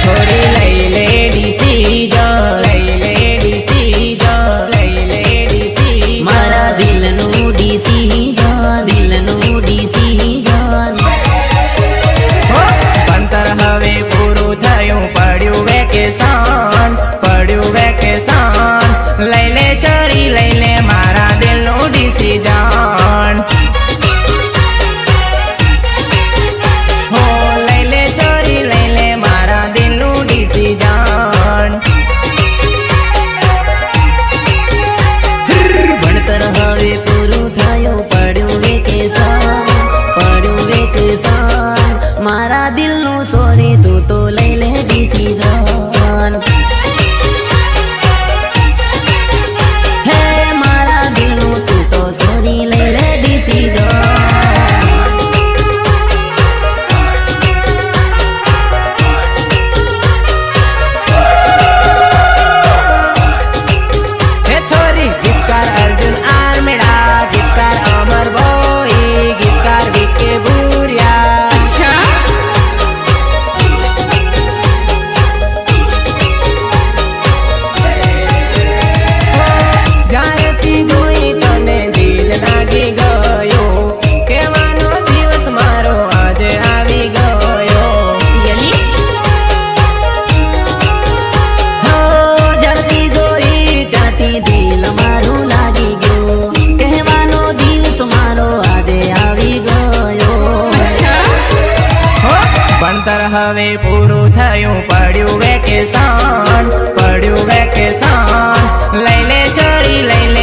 छोरी लई ले डिसीजन, लई ले डिसीजन, लई ले डिसीजन, मारा दिलનું ડિસિઝન, દિલનું ડિસિઝન। ભણતર હવે પૂરું થયું, પડ્યું વેકેશન, પડ્યું વેકેશન, લઈ લે ચોરી લઈ લે મારા દિલનું ડિસિઝન। હો લઈ લે ચોરી લઈ લે મારા દિલનું ડિસિઝન। ભણતર હવે પૂરું થયું, પડ્યું વેકેશન, પડ્યું વેકેશન, મારા દિલનું સોરી તું તો લઈ લે ડિસિઝન। હે મારા દિલનું તું તો સોરી લઈ લે ડિસિઝન। હે છોરી ગીતકાર અર્જુન આર્મેડા, ગીતકાર અમર ભોઈ, ગીતકાર વિકે ભૂરિયા। જ્યારેથી જોઈ તને દિલ લાગી ગયો, કહેવાનો દિવસ મારો આજે આવી ગયો। હો જ્યારથી જોઈ ત્યાંથી દિલ મારું લાગી ગયું, કહેવાનો દિવસ મારો આજે આવી ગયો। ભણતર હવે પૂરું થયું, પડ્યું વેકેશન,